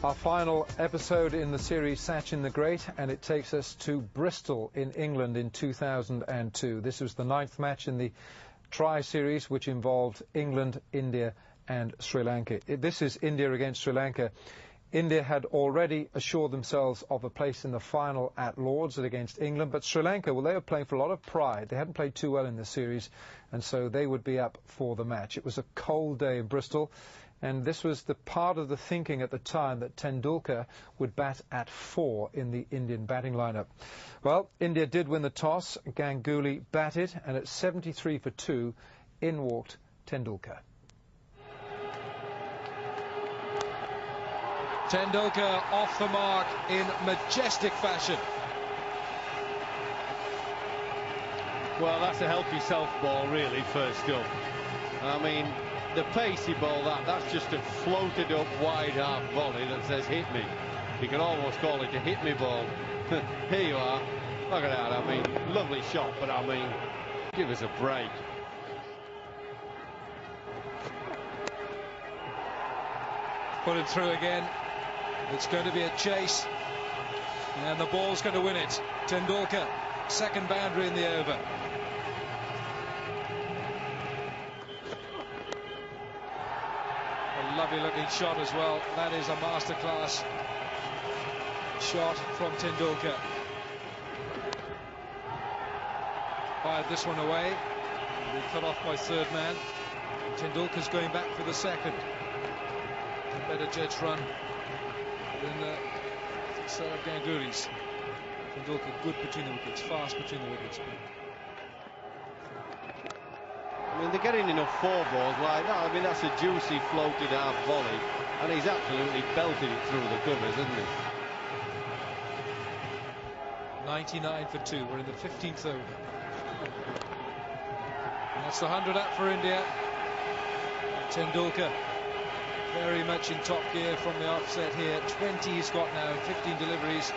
Our final episode in the series, Sachin the Great, and it takes us to Bristol in England in 2002. This was the 9th match in the tri-series, which involved England, India and Sri Lanka. This is India against Sri Lanka. India had already assured themselves of a place in the final at Lord's against England, but Sri Lanka, well, they were playing for a lot of pride. They hadn't played too well in this series, and so they would be up for the match. It was a cold day in Bristol, and this was the part of the thinking at the time that Tendulkar would bat at 4 in the Indian batting lineup. Well, India did win the toss. Ganguly batted, and at 73 for 2, in walked Tendulkar. Tendulkar off the mark in majestic fashion. Well, that's a help yourself ball, really, first up. I mean, the pace he bowled that's just a floated up wide half volley that says hit me. You can almost call it a hit me ball. Here you are. Look at that. I mean, lovely shot, but I mean, give us a break. Put it through again. It's going to be a chase, and the ball's going to win it. Tendulkar, second boundary in the over. A lovely looking shot as well. That is a masterclass shot from Tendulkar. Fired this one away. He cut off by third man. Tendulkar's going back for the second. A better judged run than set of Ganguly's. Tendulkar good between the wickets, fast between the wickets. I mean, they're getting enough 4 balls like that. I mean, that's a juicy floated half volley, and he's absolutely belted it through the covers, isn't he? 99 for 2. We're in the 15th over. And that's the 100 up for India. Tendulkar very much in top gear from the offset here. 20 he's got now, 15 deliveries.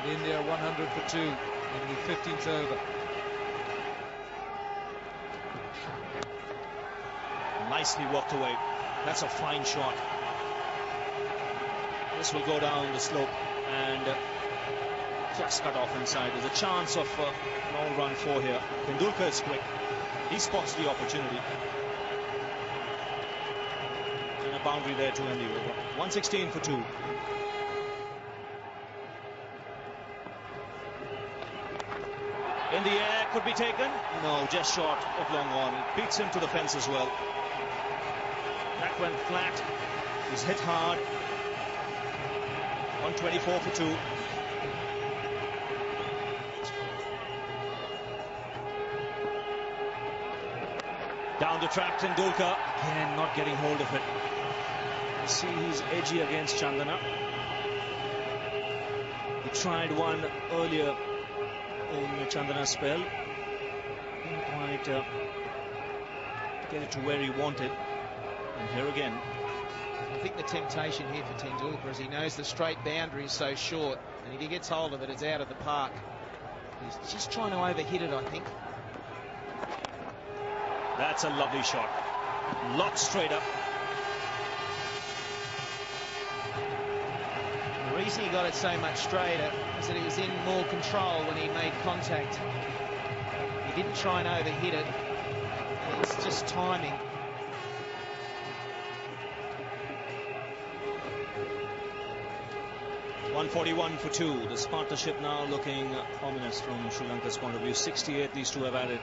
And India 100 for 2 in the 15th over. Nicely walked away. That's a fine shot. This will go down the slope and just cut off inside. There's a chance of an all-round 4 here. Tendulkar is quick. He spots the opportunity. And a boundary there to end the over. 116 for 2. In the air, could be taken. No, just short of long on. It beats him to the fence as well. That went flat. He's hit hard. 124 for 2. Down the track, Tendulkar. Again, not getting hold of it. You see he's edgy against Chandana. He tried one earlier in Chandana's spell. Didn't quite get it to where he wanted. And here again. I think the temptation here for Tendulkar is he knows the straight boundary is so short, and if he gets hold of it, it's out of the park. He's just trying to overhit it, I think. That's a lovely shot. Lot straight up. The reason he got it so much straighter is that he was in more control when he made contact. He didn't try and overhit it. It's just timing. .141 for 2. This partnership now looking ominous from Sri Lanka's point of view. 68 these two have added.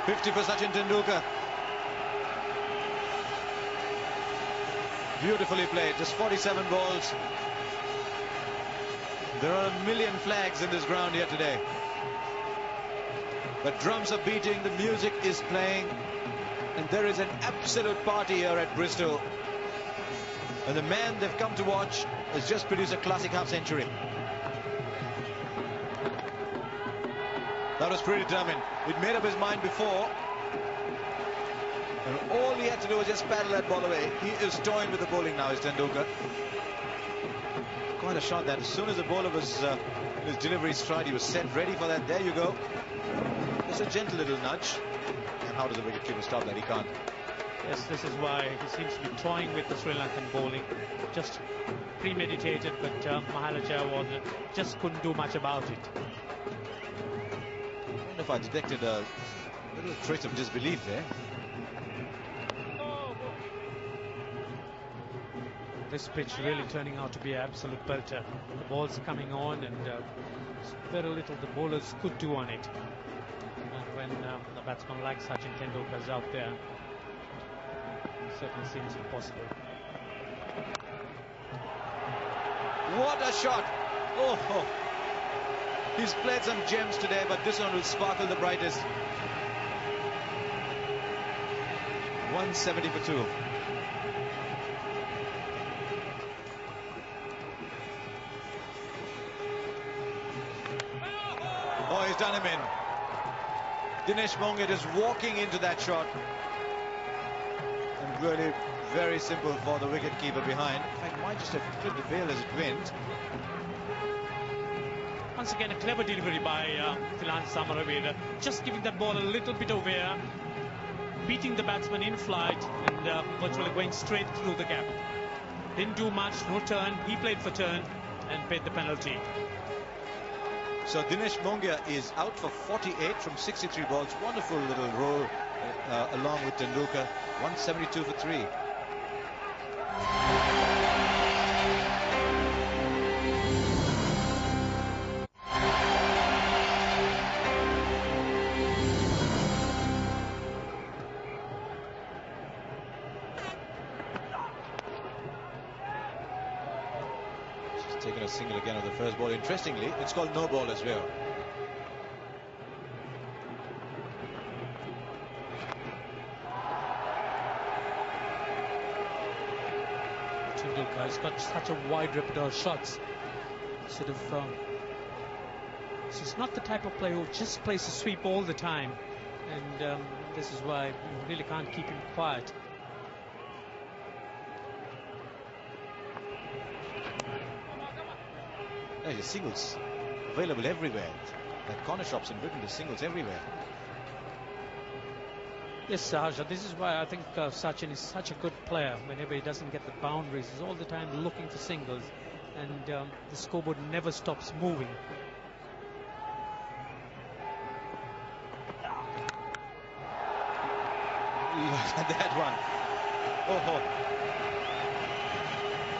.50 for Sachin Tendulkar. Beautifully played. Just 47 balls. There are a million flags in this ground here today. The drums are beating, the music is playing, and there is an absolute party here at Bristol. And the man they've come to watch has just produced a classic half-century. That was predetermined. He'd made up his mind before. And all he had to do was just paddle that ball away. He is toying with the bowling now, is Tendulkar. quite a shot that as soon as the bowler was in his delivery stride, he was set ready for that. There you go. Just a gentle little nudge. And how does the wicketkeeper stop that? He can't. Yes, this is why he seems to be toying with the Sri Lankan bowling. Just premeditated, but Mahala Jayawardene just couldn't do much about it. I wonder if I detected a little trace of disbelief there. This pitch really turning out to be an absolute belter. The ball's coming on, and very little the bowlers could do on it. And when a batsman like Sachin Tendulkar is out there, it certainly seems impossible. What a shot! Oh, he's played some gems today, but this one will sparkle the brightest. 170 for 2. Oh, he's done him in. Dinesh Mongia is walking into that shot. And really very simple for the wicketkeeper behind. In fact, might just have clipped the veil as it went. Once again, a clever delivery by Thilan Samaraveda. Just giving that ball a little bit of air, beating the batsman in flight, and virtually going straight through the gap. Didn't do much, no turn. He played for turn and paid the penalty. So Dinesh Mongia is out for 48 from 63 balls. Wonderful little roll along with Tendulkar. 172 for 3. Taken a single again on the first ball. Interestingly, it's called no ball as well. Tendulkar has got such a wide repertoire of shots. Sort of, he's not the type of player who just plays a sweep all the time, and this is why you really can't keep him quiet. There's singles available everywhere. At corner shops in Britain, there's singles everywhere. Yes, Sahaja, this is why I think Sachin is such a good player. Whenever he doesn't get the boundaries, he's all the time looking for singles, and the scoreboard never stops moving. Look at that one. Oh,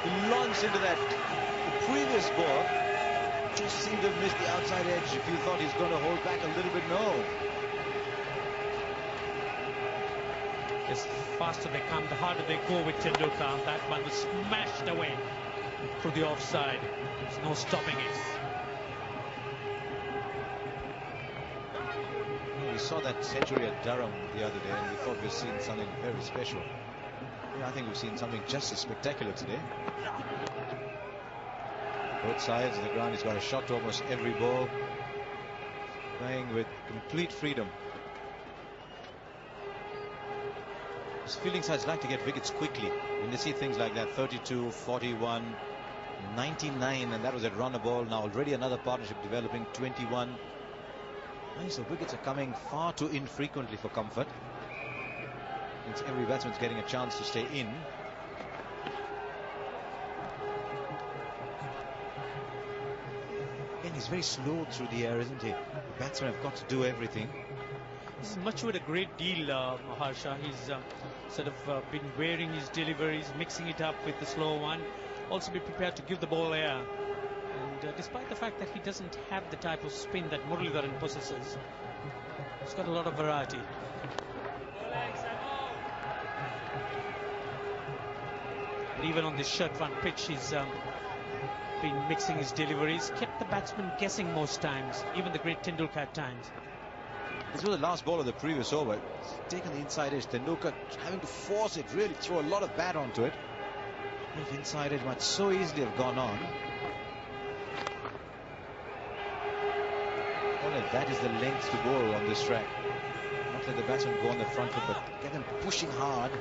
he launched into that. The previous ball just seemed to have missed the outside edge. If you thought he's going to hold back a little bit, no. Yes, the faster they come, the harder they go with Tendulkar. That one was smashed away through the offside. There's no stopping it. We saw that century at Durham the other day, and we thought we'd seen something very special. Yeah, I think we've seen something just as spectacular today. Both sides of the ground, he's got a shot to almost every ball. Playing with complete freedom. His fielding sides like to get wickets quickly. When they see things like that, 32, 41, 99, and that was at run a ball. Now already another partnership developing, 21. Nice, the wickets are coming far too infrequently for comfort. It's every batsman's getting a chance to stay in. Again, he's very slow through the air, isn't he? The batsmen have got to do everything. He's matured a great deal, Harsha. He's sort of been wearing his deliveries, mixing it up with the slow one. Also be prepared to give the ball air. And despite the fact that he doesn't have the type of spin that Muralidharan possesses, he's got a lot of variety. And even on this shirt front pitch, he's been mixing his deliveries, kept the batsman guessing most times, even the great Tendulkar at times. This was the last ball of the previous over. It's taken the inside edge. Tendulkar having to force it, really throw a lot of bat onto it. If inside edge might so easily have gone on. Well, that is the length to bowl on this track. Not let the batsman go on the front foot, but get them pushing hard.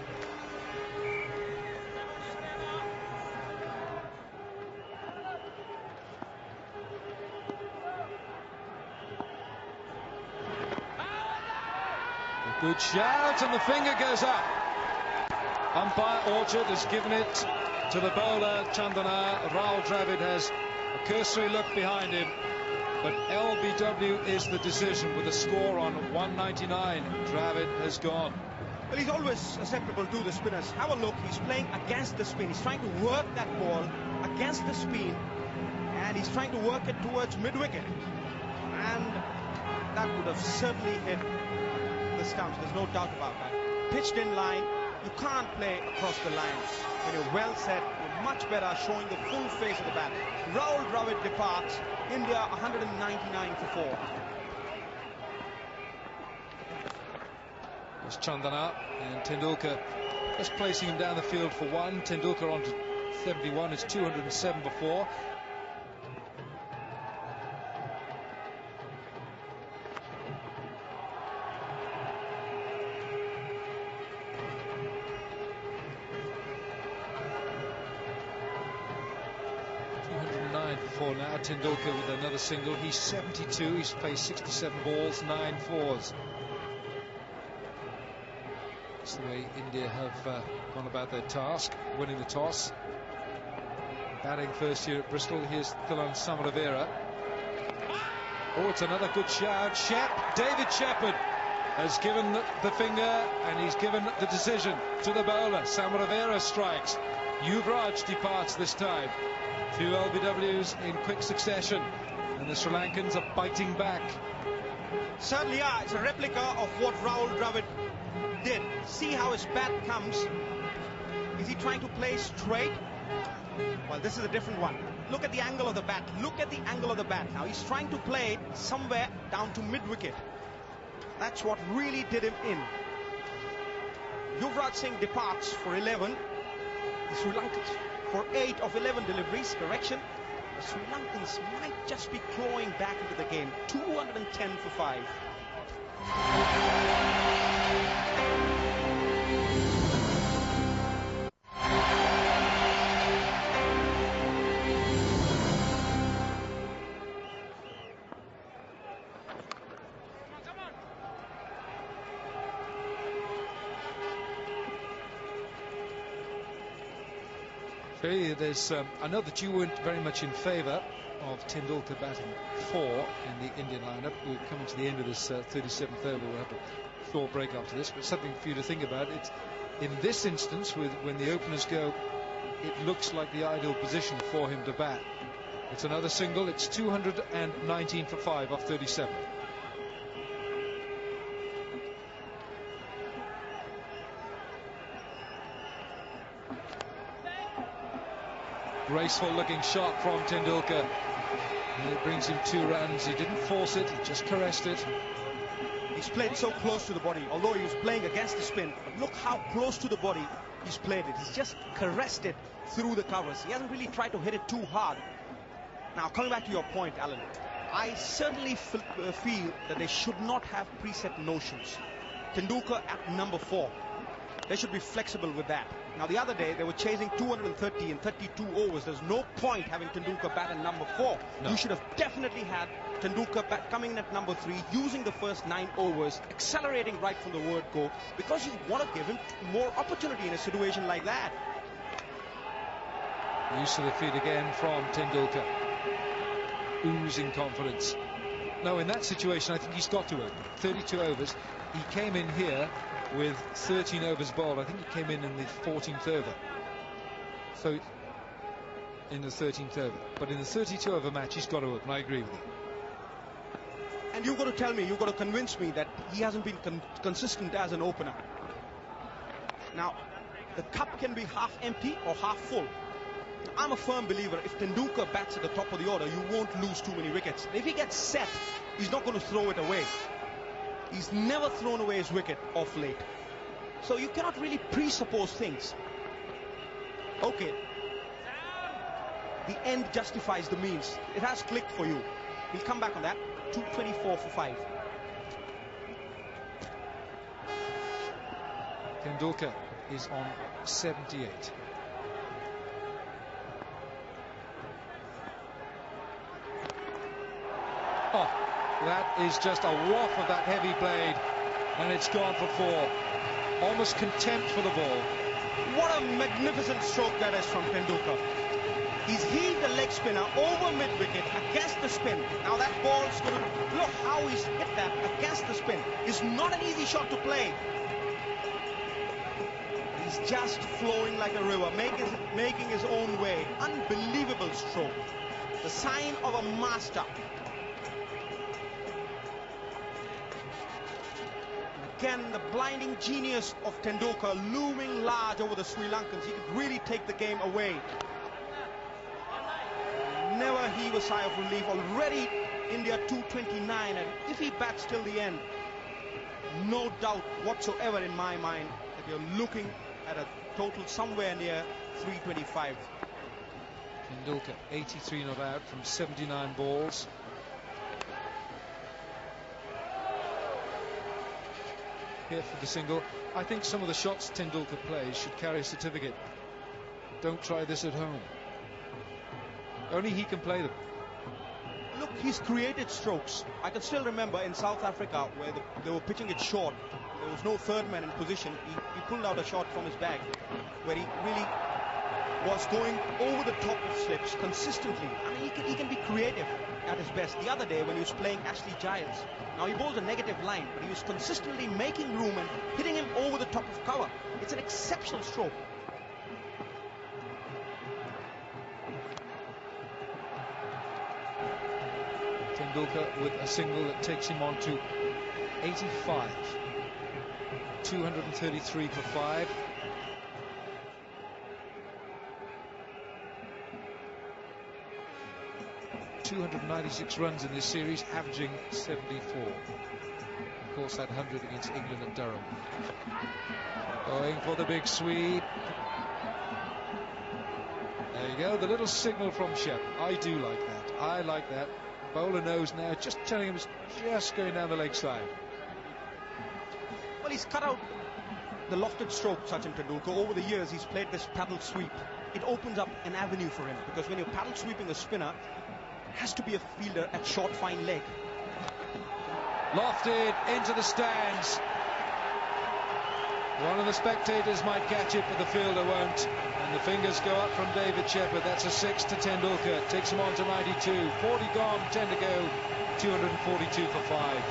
Good shout, and the finger goes up. Umpire Orchard has given it to the bowler Chandana. Rahul Dravid has a cursory look behind him, but LBW is the decision with a score on 199. Dravid has gone. Well, he's always susceptible to the spinners. Have a look. He's playing against the spin. He's trying to work that ball against the spin, and he's trying to work it towards mid-wicket. And that would have certainly hit the stumps. There's no doubt about that. Pitched in line. You can't play across the lines. When you're well set, you're much better showing the full face of the bat. Rahul Dravid departs. India 199 for 4. It's Chandana and Tendulkar just placing him down the field for 1. Tendulkar on to 71. It's 207 before. For now, Tendulkar with another single. He's 72. He's faced 67 balls, 9 fours. That's the way India have gone about their task, winning the toss. Batting first here at Bristol. Here's Thilan Samaraveera. Oh, it's another good shout. David Shepherd has given the finger, and he's given the decision to the bowler. Samaraveera strikes. Yuvraj departs this time. Few LBWs in quick succession, and the Sri Lankans are biting back. Certainly, yeah, it's a replica of what Rahul Dravid did. See how his bat comes. Is he trying to play straight? Well, this is a different one. Look at the angle of the bat. Look at the angle of the bat. Now he's trying to play it somewhere down to mid-wicket. That's what really did him in. Yuvraj Singh departs for 11. The Sri Lankans for 8 of 11 deliveries. Correction. The Sri Lankans might just be clawing back into the game. 210 for 5. There's, I know that you weren't very much in favour of Tendulkar batting 4 in the Indian lineup. We're coming to the end of this 37th over. We'll have a short break after this, but something for you to think about. It's in this instance, when the openers go, it looks like the ideal position for him to bat. It's another single. It's 219 for 5 off 37. Graceful looking shot from Tendulkar, and it brings him 2 runs. He didn't force it, he just caressed it. He's played so close to the body, although he was playing against the spin. But look how close to the body he's played it. He's just caressed it through the covers. He hasn't really tried to hit it too hard. Now, coming back to your point, Alan, I certainly feel that they should not have preset notions. Tendulkar at number 4. They should be flexible with that. Now, the other day, they were chasing 230 and 32 overs. There's no point having Tendulkar bat at number 4. No. You should have definitely had Tendulkar bat coming in at number 3, using the first 9 overs, accelerating right from the word go, because you want to give him more opportunity in a situation like that. Use of the feet again from Tendulkar. Oozing confidence. No, in that situation, I think he's got to open. 32 overs. He came in here with 13 overs bowled. I think he came in the 14th over. So, in the 13th over. But in the 32 over match, he's got to open. I agree with you. And you've got to tell me, you've got to convince me that he hasn't been consistent as an opener. Now, the cup can be half empty or half full. I'm a firm believer, if Tendulkar bats at the top of the order, you won't lose too many wickets. If he gets set, he's not going to throw it away. He's never thrown away his wicket off late. So you cannot really presuppose things. Okay. The end justifies the means. It has clicked for you. We'll come back on that. 224 for 5. Tendulkar is on 78. Oh, that is just a waft of that heavy blade And it's gone for 4. Almost contempt for the ball. What a magnificent stroke that is from Tendulkar. He's heaved the leg spinner over mid-wicket against the spin. Now that ball's going to... Look how he's hit that against the spin. It's not an easy shot to play. He's just flowing like a river, making his own way. Unbelievable stroke. The sign of a master. Again, the blinding genius of Tendulkar looming large over the Sri Lankans. He could really take the game away. Never heave a sigh of relief. Already India 229, and if he bats till the end, no doubt whatsoever in my mind that you're looking at a total somewhere near 325. Tendulkar 83 not out from 79 balls. Here for the single. I think some of the shots Tendulkar plays should carry a certificate. Don't try this at home. Only he can play them. Look, he's created strokes. I can still remember in South Africa where they were pitching it short. There was no third man in position. He pulled out a shot from his bag where he really was going over the top of slips consistently. I mean, he can be creative at his best. The other day when he was playing Ashley Giles, now he bowls a negative line, but he was consistently making room and hitting him over the top of cover. It's an exceptional stroke. Tendulkar with a single that takes him on to 85. 233 for 5. .296 runs in this series, averaging 74. Of course, that 100 against England and Durham. Going for the big sweep. There you go, the little signal from Shep. I do like that. I like that. Bowler knows now, just telling him it's just going down the leg side. Well, he's cut out the lofted stroke, Sachin Tendulkar. Over the years, he's played this paddle sweep. It opens up an avenue for him, because when you're paddle sweeping a spinner, it has to be a fielder at short, fine leg. Lofted into the stands. One of the spectators might catch it, but the fielder won't. And the fingers go up from David Shepherd. That's a 6 to Tendulkar. Takes him on to 92. 40 gone, 10 to go. 242 for 5.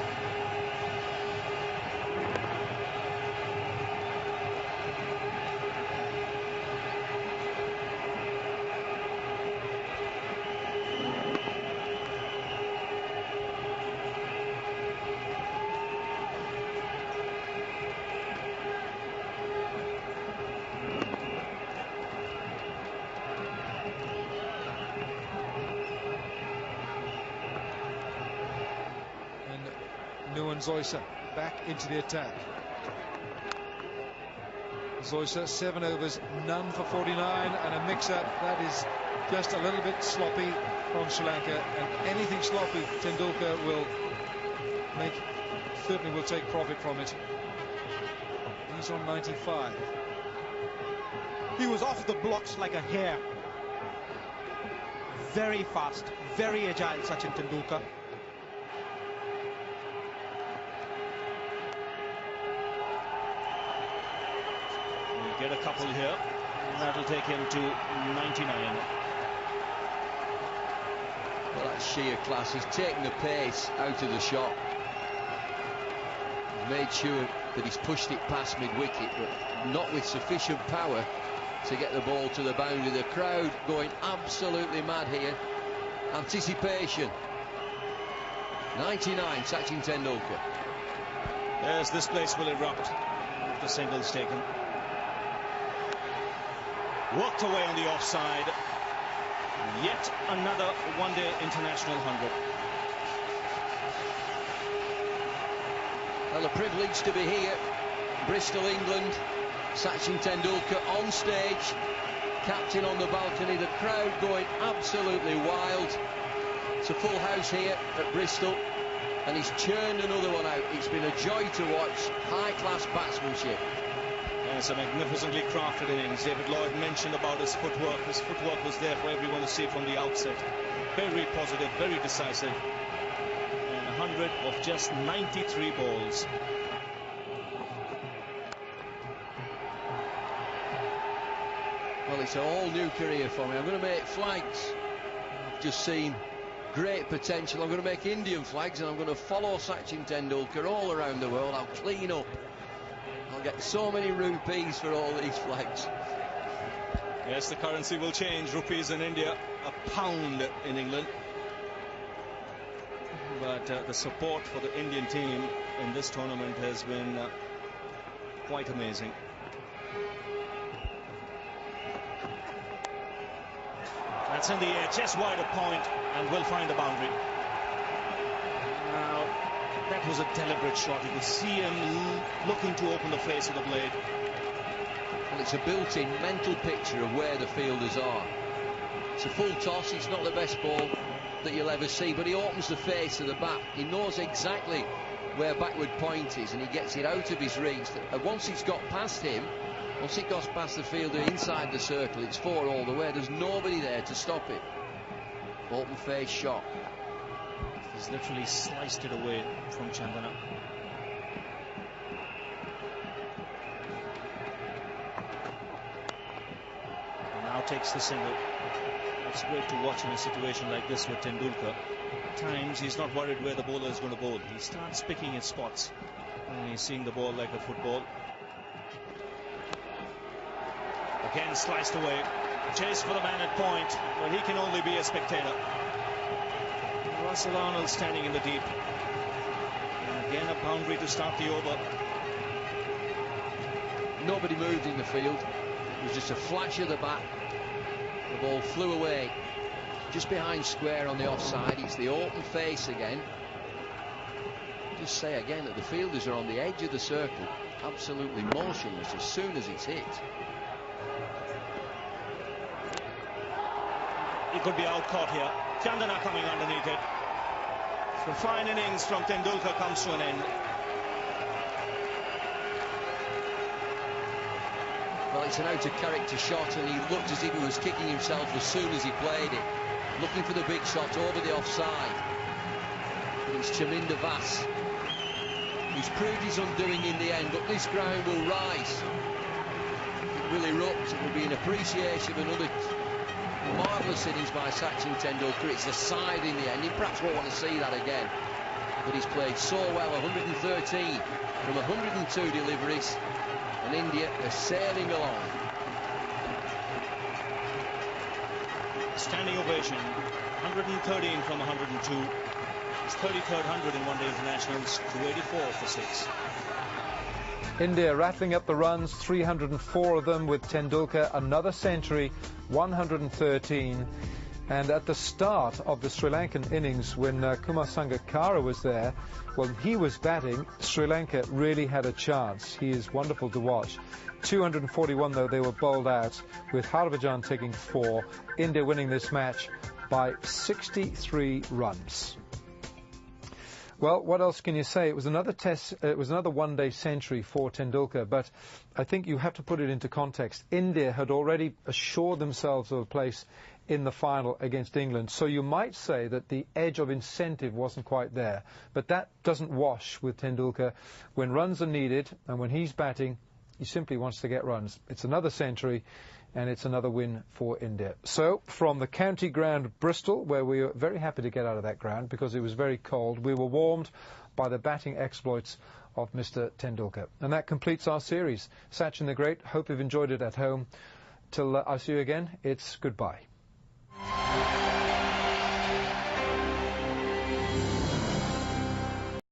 Zoysa back into the attack. Zoysa 7 overs, none for 49, and a mix-up that is just a little bit sloppy from Sri Lanka, and anything sloppy Tendulkar will make, certainly will take profit from it. He's on 95. He was off the blocks like a hare. Very fast, very agile, Sachin Tendulkar. Get a couple here, and that'll take him to 99. Well, that's sheer class. He's taken the pace out of the shot. He's made sure that he's pushed it past mid-wicket, but not with sufficient power to get the ball to the boundary. The crowd going absolutely mad here. Anticipation. 99, Sachin Tendulkar. Yes, this place will erupt if the single's taken. Worked away on the offside. Yet another one-day international 100. Well, a privilege to be here. Bristol, England. Sachin Tendulkar on stage. Captain on the balcony. The crowd going absolutely wild. It's a full house here at Bristol. And he's churned another one out. It's been a joy to watch. High-class batsmanship. It's a magnificently crafted innings. David Lloyd mentioned about his footwork. His footwork was there for everyone to see from the outset. Very positive, very decisive. And 100 of just 93 balls. it's a whole new career for me. I'm going to make flags. I've just seen great potential. I'm going to make Indian flags, and I'm going to follow Sachin Tendulkar all around the world. I'll clean up. I'll get so many rupees for all these flags. Yes, the currency will change. Rupees in India, a pound in England. But the support for the Indian team in this tournament has been quite amazing. That's in the air, just wide of point, and will find the boundary. Now, that was a deliberate shot. You could see him looking to open the face of the blade. Well, it's a built-in mental picture of where the fielders are. It's a full toss. It's not the best ball that you'll ever see, but he opens the face of the bat. He knows exactly where backward point is, and he gets it out of his reach. Once it's got past him, once it goes past the fielder inside the circle, it's 4 all the way. There's nobody there to stop it. Open face shot. He's literally sliced it away from Chandana. Now takes the single. It's great to watch in a situation like this with Tendulkar. At times he's not worried where the bowler is going to bowl. He starts picking his spots, and he's seeing the ball like a football. Again sliced away. Chase for the man at point, but he can only be a spectator. Russell Arnold standing in the deep. And again a boundary to start the over. Nobody moved in the field. It was just a flash of the bat. The ball flew away just behind square on the offside. It's the open face again. Just say again that the fielders are on the edge of the circle, absolutely motionless as soon as it's hit. He could be out caught here. Chandana coming underneath it. The fine innings from Tendulkar comes to an end. Well, it's an out-of-character shot, and he looked as if he was kicking himself as soon as he played it. Looking for the big shot over the offside. But it's Chaminda Vass who's proved his undoing in the end, but this ground will rise. It will erupt. It will be an appreciation of another marvellous innings by Sachin Tendulkar. It's the side in the end. He perhaps won't want to see that again. But he's played so well, 113 from 102 deliveries, and India are sailing along. Standing ovation, 113 from 102. His 33rd 100 in one-day internationals, 284 for 6. India rattling up the runs, 304 of them with Tendulkar, another century, 113. And at the start of the Sri Lankan innings, when Kumar Sangakkara was there, when he was batting, Sri Lanka really had a chance. He is wonderful to watch. 241, though, they were bowled out, with Harbhajan taking 4. India winning this match by 63 runs. Well, what else can you say? It was another test. It was another one-day century for Tendulkar, but I think you have to put it into context. India had already assured themselves of a place in the final against England, so you might say that the edge of incentive wasn't quite there. But that doesn't wash with Tendulkar. When runs are needed and when he's batting, he simply wants to get runs. It's another century, and it's another win for India. So, from the county ground Bristol, where we were very happy to get out of that ground because it was very cold, we were warmed by the batting exploits of Mr. Tendulkar. And that completes our series. Sachin the Great, hope you've enjoyed it at home. Till I see you again, it's goodbye.